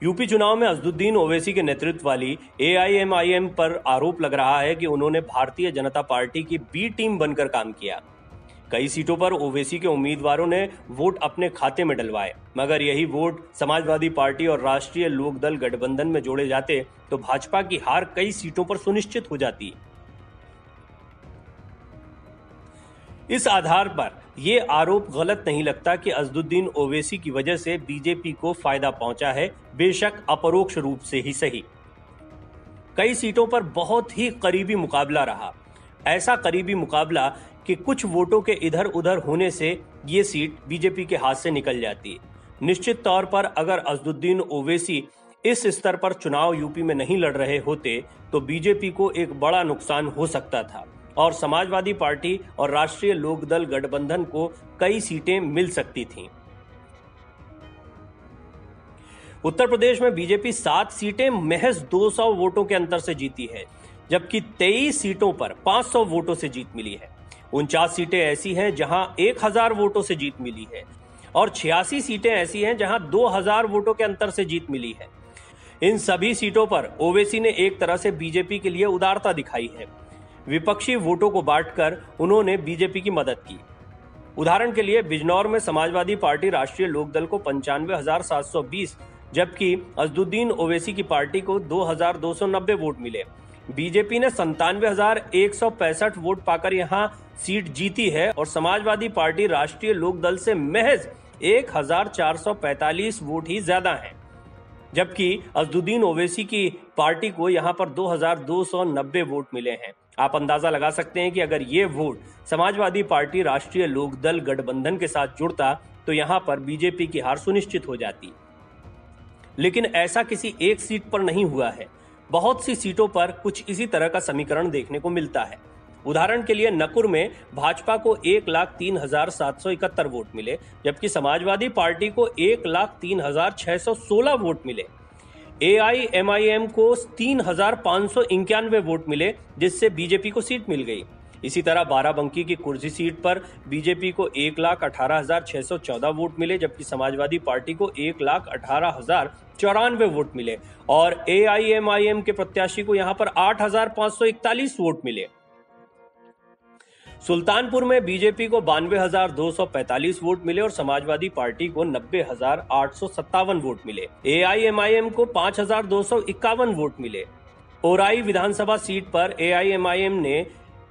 UP चुनाव में असदुद्दीन ओवैसी के नेतृत्व वाली एआईएमआईएम पर आरोप लग रहा है कि उन्होंने भारतीय जनता पार्टी की बी टीम बनकर काम किया। कई सीटों पर ओवैसी के उम्मीदवारों ने वोट अपने खाते में डलवाए, मगर यही वोट समाजवादी पार्टी और राष्ट्रीय लोकदल गठबंधन में जोड़े जाते तो भाजपा की हार कई सीटों पर सुनिश्चित हो जाती। इस आधार पर यह आरोप गलत नहीं लगता कि असदुद्दीन ओवैसी की वजह से बीजेपी को फायदा पहुंचा है, बेशक अपरोक्ष रूप से ही सही। कई सीटों पर बहुत ही करीबी मुकाबला रहा, ऐसा करीबी मुकाबला कि कुछ वोटों के इधर उधर होने से ये सीट बीजेपी के हाथ से निकल जाती। निश्चित तौर पर अगर असदुद्दीन ओवैसी इस स्तर पर चुनाव यूपी में नहीं लड़ रहे होते तो बीजेपी को एक बड़ा नुकसान हो सकता था और समाजवादी पार्टी और राष्ट्रीय लोकदल गठबंधन को कई सीटें मिल सकती थीं। उत्तर प्रदेश में बीजेपी 7 सीटें महज 200 वोटों के अंतर से जीती है, जबकि 23 सीटों पर 500 वोटों से जीत मिली है। 49 सीटें ऐसी हैं जहां 1000 वोटों से जीत मिली है और 86 सीटें ऐसी हैं जहां 2000 वोटों के अंतर से जीत मिली है। इन सभी सीटों पर ओवैसी ने एक तरह से बीजेपी के लिए उदारता दिखाई है। विपक्षी वोटों को बांटकर उन्होंने बीजेपी की मदद की। उदाहरण के लिए बिजनौर में समाजवादी पार्टी राष्ट्रीय लोकदल को 95,720, जबकि असदुद्दीन ओवैसी की पार्टी को 2,290 वोट मिले। बीजेपी ने 97,165 वोट पाकर यहां सीट जीती है और समाजवादी पार्टी राष्ट्रीय लोकदल से महज 1,445 वोट ही ज्यादा हैं, जबकि असदुद्दीन ओवैसी की पार्टी को यहां पर 2,290 वोट मिले हैं। आप अंदाजा लगा सकते हैं कि अगर ये वोट समाजवादी पार्टी राष्ट्रीय लोकदल गठबंधन के साथ जुड़ता तो यहां पर बीजेपी की हार सुनिश्चित हो जाती। लेकिन ऐसा किसी एक सीट पर नहीं हुआ है। बहुत सी सीटों पर कुछ इसी तरह का समीकरण देखने को मिलता है। उदाहरण के लिए नकुर में भाजपा को 1,03,771 वोट मिले, जबकि समाजवादी पार्टी को 1,03,616 वोट मिले। एआईएमआईएम को 3,591 वोट मिले, जिससे बीजेपी को सीट मिल गई। इसी तरह बाराबंकी की कुर्सी सीट पर बीजेपी को 1,18,614 वोट मिले, जबकि समाजवादी पार्टी को 1,18,094 वोट मिले और एआईएमआईएम के प्रत्याशी को यहां पर 8,541 वोट मिले। सुल्तानपुर में बीजेपी को 92,245 वोट मिले और समाजवादी पार्टी को 90,857 वोट मिले। एआईएमआईएम को 5,251 वोट मिले। ओराई विधानसभा सीट पर एआईएमआईएम ने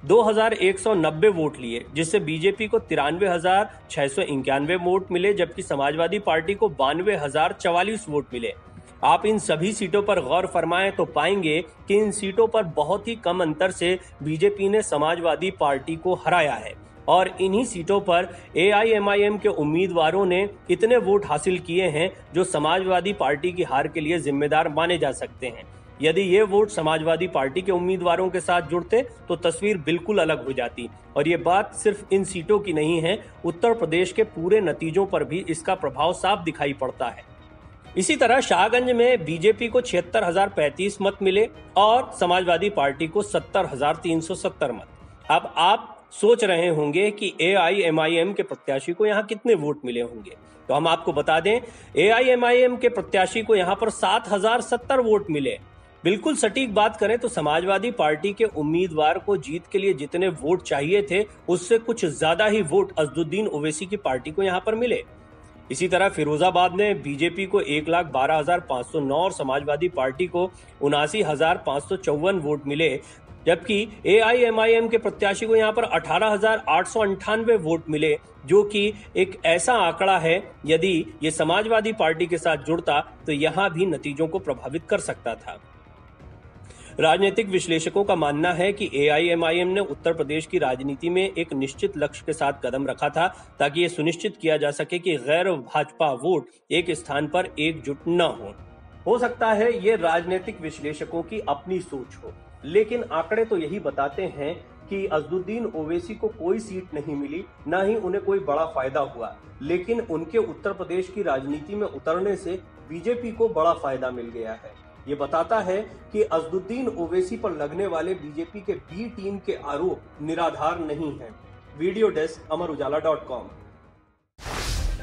2,190 वोट लिए, जिससे बीजेपी को 93,691 वोट मिले, जबकि समाजवादी पार्टी को 92,044 वोट मिले। आप इन सभी सीटों पर गौर फरमाएं तो पाएंगे कि इन सीटों पर बहुत ही कम अंतर से बीजेपी ने समाजवादी पार्टी को हराया है और इन्हीं सीटों पर एआईएमआईएम के उम्मीदवारों ने इतने वोट हासिल किए हैं जो समाजवादी पार्टी की हार के लिए जिम्मेदार माने जा सकते हैं। यदि ये वोट समाजवादी पार्टी के उम्मीदवारों के साथ जुड़ते तो तस्वीर बिल्कुल अलग हो जाती और ये बात सिर्फ इन सीटों की नहीं है, उत्तर प्रदेश के पूरे नतीजों पर भी इसका प्रभाव साफ दिखाई पड़ता है। इसी तरह शाहगंज में बीजेपी को 76,035 मत मिले और समाजवादी पार्टी को 70,370 मत। अब आप सोच रहे होंगे कि एआईएमआईएम के प्रत्याशी को यहाँ कितने वोट मिले होंगे, तो हम आपको बता दें एआईएमआईएम के प्रत्याशी को यहाँ पर 7,070 वोट मिले। बिल्कुल सटीक बात करें तो समाजवादी पार्टी के उम्मीदवार को जीत के लिए जितने वोट चाहिए थे उससे कुछ ज्यादा ही वोट असदुद्दीन ओवैसी की पार्टी को यहाँ पर मिले। इसी तरह फिरोजाबाद में बीजेपी को 1,12,509 और समाजवादी पार्टी को 79,554 वोट मिले, जबकि एआईएमआईएम के प्रत्याशी को यहां पर 18,898 वोट मिले, जो कि एक ऐसा आंकड़ा है यदि ये समाजवादी पार्टी के साथ जुड़ता तो यहां भी नतीजों को प्रभावित कर सकता था। राजनीतिक विश्लेषकों का मानना है कि एआईएमआईएम ने उत्तर प्रदेश की राजनीति में एक निश्चित लक्ष्य के साथ कदम रखा था ताकि ये सुनिश्चित किया जा सके कि गैर भाजपा वोट एक स्थान पर एकजुट न हो सकता है ये राजनीतिक विश्लेषकों की अपनी सोच हो, लेकिन आंकड़े तो यही बताते हैं कि असदुद्दीन ओवैसी को कोई सीट नहीं मिली, न ही उन्हें कोई बड़ा फायदा हुआ, लेकिन उनके उत्तर प्रदेश की राजनीति में उतरने से बीजेपी को बड़ा फायदा मिल गया है। ये बताता है कि असदुद्दीन ओवैसी पर लगने वाले बीजेपी के बी टीम के आरोप निराधार नहीं हैं। Video desk अमरउजाला.com।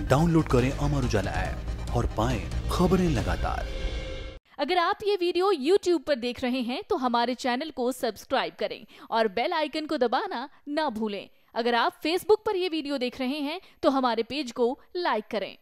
डाउनलोड करें अमर उजाला ऐप और पाएं खबरें लगातार। अगर आप ये वीडियो YouTube पर देख रहे हैं तो हमारे चैनल को सब्सक्राइब करें और बेल आइकन को दबाना ना भूलें। अगर आप Facebook पर ये वीडियो देख रहे हैं तो हमारे पेज को लाइक करें।